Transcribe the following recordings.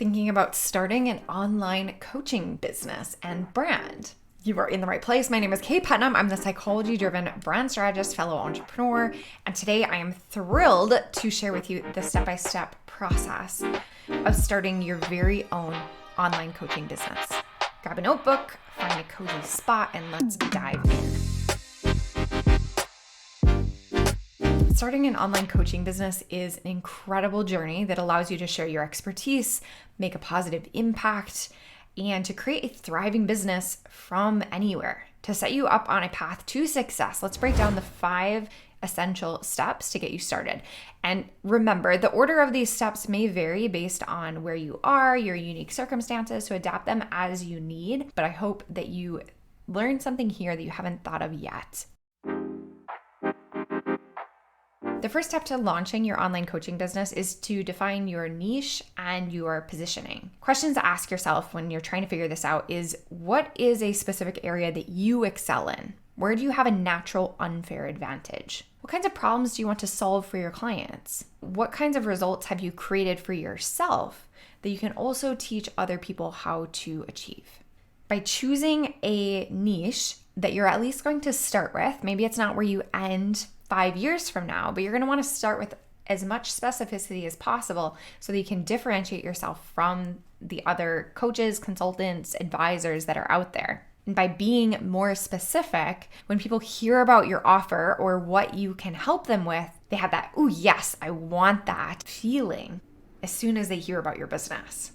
Thinking about starting an online coaching business and brand? You are in the right place. My name is Kaye Putnam. I'm the psychology-driven brand strategist, fellow entrepreneur, and today I am thrilled to share with you the step-by-step process of starting your very own online coaching business. Grab a notebook, find a cozy spot, and let's dive in. Starting an online coaching business is an incredible journey that allows you to share your expertise, make a positive impact, and to create a thriving business from anywhere. To set you up on a path to success, let's break down the 5 essential steps to get you started. And remember, the order of these steps may vary based on where you are, your unique circumstances, so adapt them as you need. But I hope that you learned something here that you haven't thought of yet. The first step to launching your online coaching business is to define your niche and your positioning. Questions to ask yourself when you're trying to figure this out is, what is a specific area that you excel in? Where do you have a natural unfair advantage? What kinds of problems do you want to solve for your clients? What kinds of results have you created for yourself that you can also teach other people how to achieve? By choosing a niche that you're at least going to start with, maybe it's not where you end 5 years from now, but you're going to want to start with as much specificity as possible so that you can differentiate yourself from the other coaches, consultants, advisors that are out there. And by being more specific, when people hear about your offer or what you can help them with, they have that, "Oh yes, I want that" feeling as soon as they hear about your business.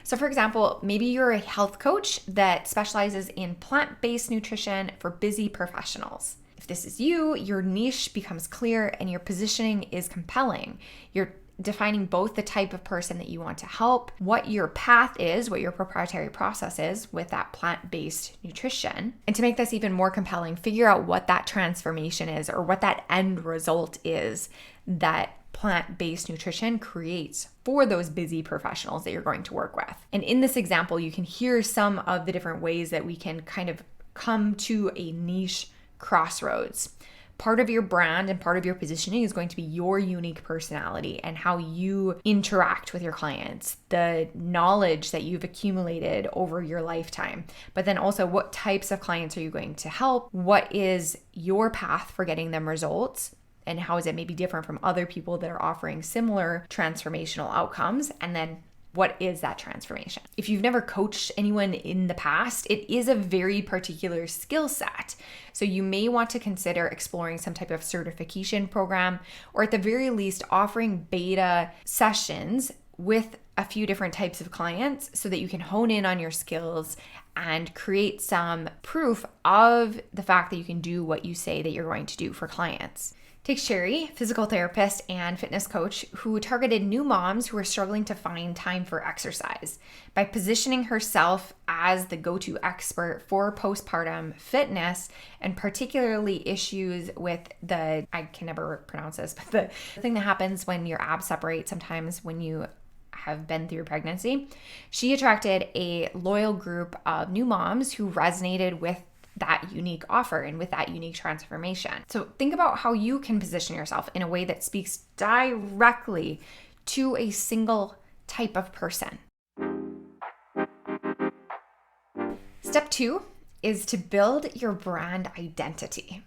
So for example, maybe you're a health coach that specializes in plant-based nutrition for busy professionals. If this is you, your niche becomes clear and your positioning is compelling. You're defining both the type of person that you want to help, what your path is, what your proprietary process is with that plant-based nutrition. And to make this even more compelling, figure out what that transformation is or what that end result is that plant-based nutrition creates for those busy professionals that you're going to work with. And in this example, you can hear some of the different ways that we can kind of come to a niche crossroads. Part of your brand and part of your positioning is going to be your unique personality and how you interact with your clients, the knowledge that you've accumulated over your lifetime, but then also what types of clients are you going to help? What is your path for getting them results? And how is it maybe different from other people that are offering similar transformational outcomes? And then what is that transformation? If you've never coached anyone in the past, it is a very particular skill set. So you may want to consider exploring some type of certification program, or at the very least offering beta sessions with a few different types of clients so that you can hone in on your skills and create some proof of the fact that you can do what you say that you're going to do for clients. Take Sherry, physical therapist and fitness coach, who targeted new moms who are struggling to find time for exercise. By positioning herself as the go-to expert for postpartum fitness and particularly issues with I can never pronounce this, but the thing that happens when your abs separate sometimes when you have been through pregnancy, she attracted a loyal group of new moms who resonated with that unique offer and with that unique transformation. So think about how you can position yourself in a way that speaks directly to a single type of person. Step 2 is to build your brand identity.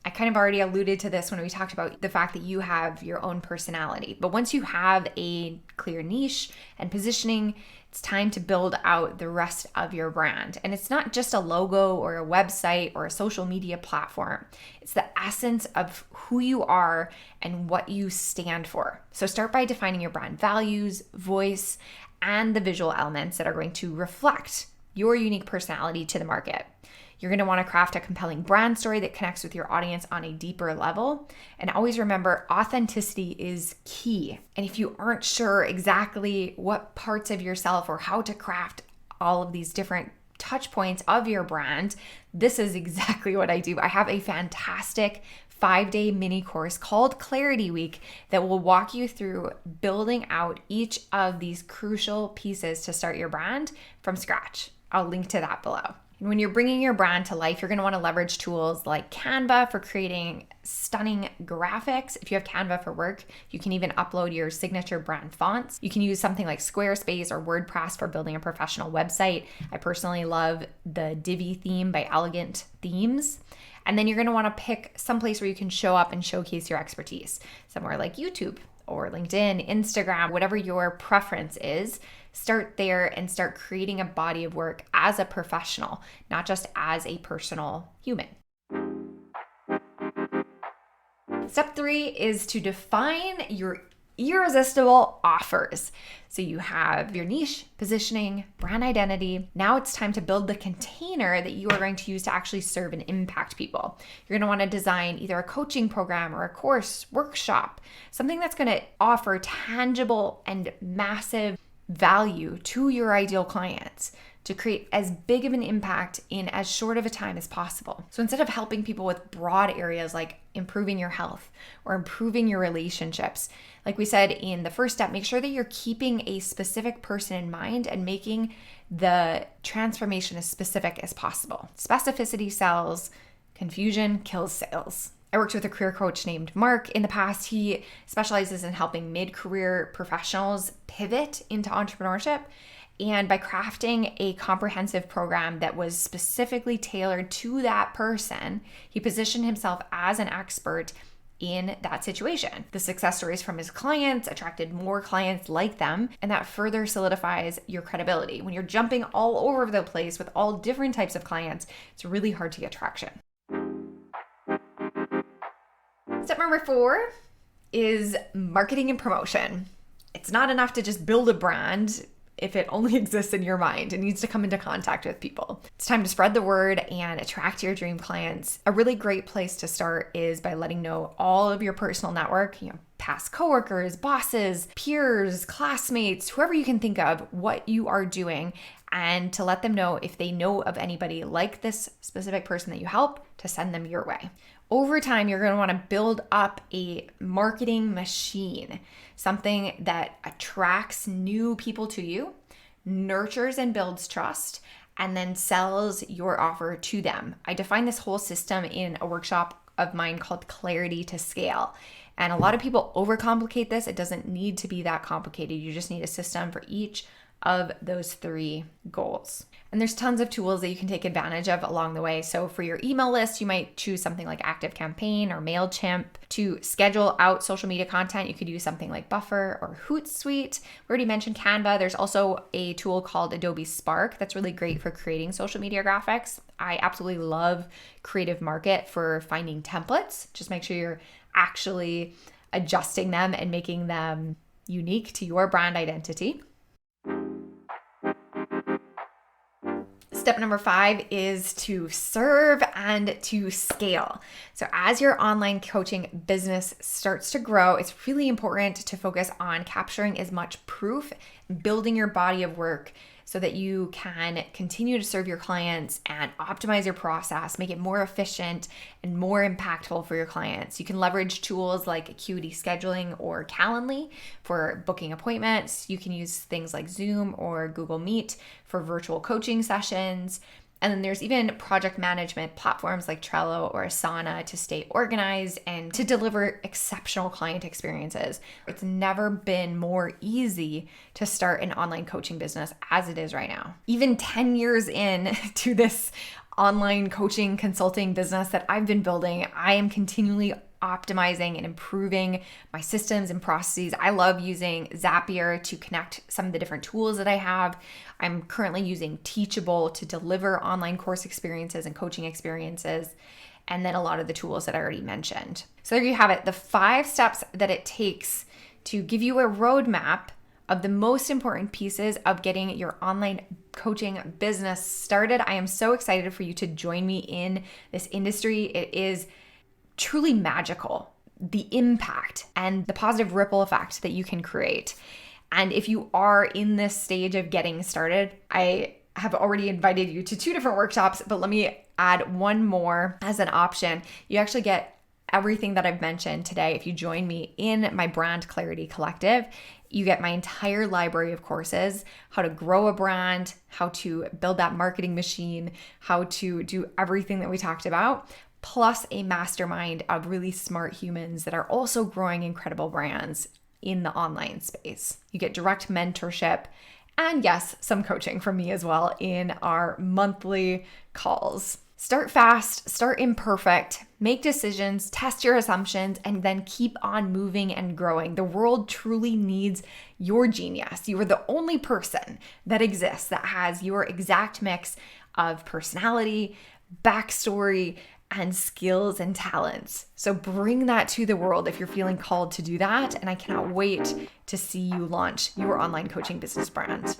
I kind of already alluded to this when we talked about the fact that you have your own personality. But once you have a clear niche and positioning, it's time to build out the rest of your brand. And it's not just a logo or a website or a social media platform. It's the essence of who you are and what you stand for. So start by defining your brand values, voice, and the visual elements that are going to reflect your unique personality to the market. You're going to want to craft a compelling brand story that connects with your audience on a deeper level. And always remember, authenticity is key. And if you aren't sure exactly what parts of yourself or how to craft all of these different touch points of your brand, this is exactly what I do. I have a fantastic 5-day mini course called Clarity Week that will walk you through building out each of these crucial pieces to start your brand from scratch. I'll link to that below. And when you're bringing your brand to life, you're going to want to leverage tools like Canva for creating stunning graphics. If you have Canva for work, you can even upload your signature brand fonts. You can use something like Squarespace or WordPress for building a professional website. I personally love the Divi theme by Elegant Themes. And then you're going to want to pick some place where you can show up and showcase your expertise, somewhere like YouTube or LinkedIn, Instagram, whatever your preference is. Start there and start creating a body of work as a professional, not just as a personal human. Step 3 is to define your irresistible offers. So you have your niche, positioning, brand identity. Now it's time to build the container that you are going to use to actually serve and impact people. You're going to want to design either a coaching program or a course, workshop, something that's going to offer tangible and massive value to your ideal clients to create as big of an impact in as short of a time as possible. So instead of helping people with broad areas like improving your health or improving your relationships, like we said in the first step, make sure that you're keeping a specific person in mind and making the transformation as specific as possible. Specificity sells, confusion kills sales. I worked with a career coach named Mark in the past. He specializes in helping mid-career professionals pivot into entrepreneurship. And by crafting a comprehensive program that was specifically tailored to that person, he positioned himself as an expert in that situation. The success stories from his clients attracted more clients like them, and that further solidifies your credibility. When you're jumping all over the place with all different types of clients, it's really hard to get traction. Step number 4 is marketing and promotion. It's not enough to just build a brand if it only exists in your mind. It needs to come into contact with people. It's time to spread the word and attract your dream clients. A really great place to start is by letting know all of your personal network, past coworkers, bosses, peers, classmates, whoever you can think of, what you are doing, and to let them know if they know of anybody like this specific person that you help, to send them your way. Over time, you're going to want to build up a marketing machine, something that attracts new people to you, nurtures and builds trust, and then sells your offer to them. I define this whole system in a workshop of mine called Clarity to Scale. And a lot of people overcomplicate this. It doesn't need to be that complicated. You just need a system for each of those 3 goals. And there's tons of tools that you can take advantage of along the way. So for your email list, you might choose something like ActiveCampaign or MailChimp. To schedule out social media content, you could use something like Buffer or Hootsuite. We already mentioned Canva. There's also a tool called Adobe Spark that's really great for creating social media graphics. I absolutely love Creative Market for finding templates. Just make sure you're actually adjusting them and making them unique to your brand identity. Step number 5 is to serve and to scale. So as your online coaching business starts to grow, it's really important to focus on capturing as much proof, building your body of work so that you can continue to serve your clients and optimize your process, make it more efficient and more impactful for your clients. You can leverage tools like Acuity Scheduling or Calendly for booking appointments. You can use things like Zoom or Google Meet for virtual coaching sessions. And then there's even project management platforms like Trello or Asana to stay organized and to deliver exceptional client experiences. It's never been more easy to start an online coaching business as it is right now. Even 10 years in to this online coaching consulting business that I've been building, I am continually optimizing and improving my systems and processes. I love using Zapier to connect some of the different tools that I have. I'm currently using Teachable to deliver online course experiences and coaching experiences, and then a lot of the tools that I already mentioned. So there you have it, the 5 steps that it takes to give you a roadmap of the most important pieces of getting your online coaching business started. I am so excited for you to join me in this industry. It is truly magical, the impact and the positive ripple effect that you can create. And if you are in this stage of getting started, I have already invited you to 2 different workshops, but let me add one more as an option. You actually get everything that I've mentioned today if you join me in my Brand Clarity Collective. You get my entire library of courses, how to grow a brand, how to build that marketing machine, how to do everything that we talked about, plus a mastermind of really smart humans that are also growing incredible brands in the online space. You get direct mentorship and yes, some coaching from me as well in our monthly calls. Start fast, start imperfect, make decisions, test your assumptions, and then keep on moving and growing. The world truly needs your genius. You are the only person that exists that has your exact mix of personality, backstory, and skills and talents. So bring that to the world if you're feeling called to do that. And I cannot wait to see you launch your online coaching business brand.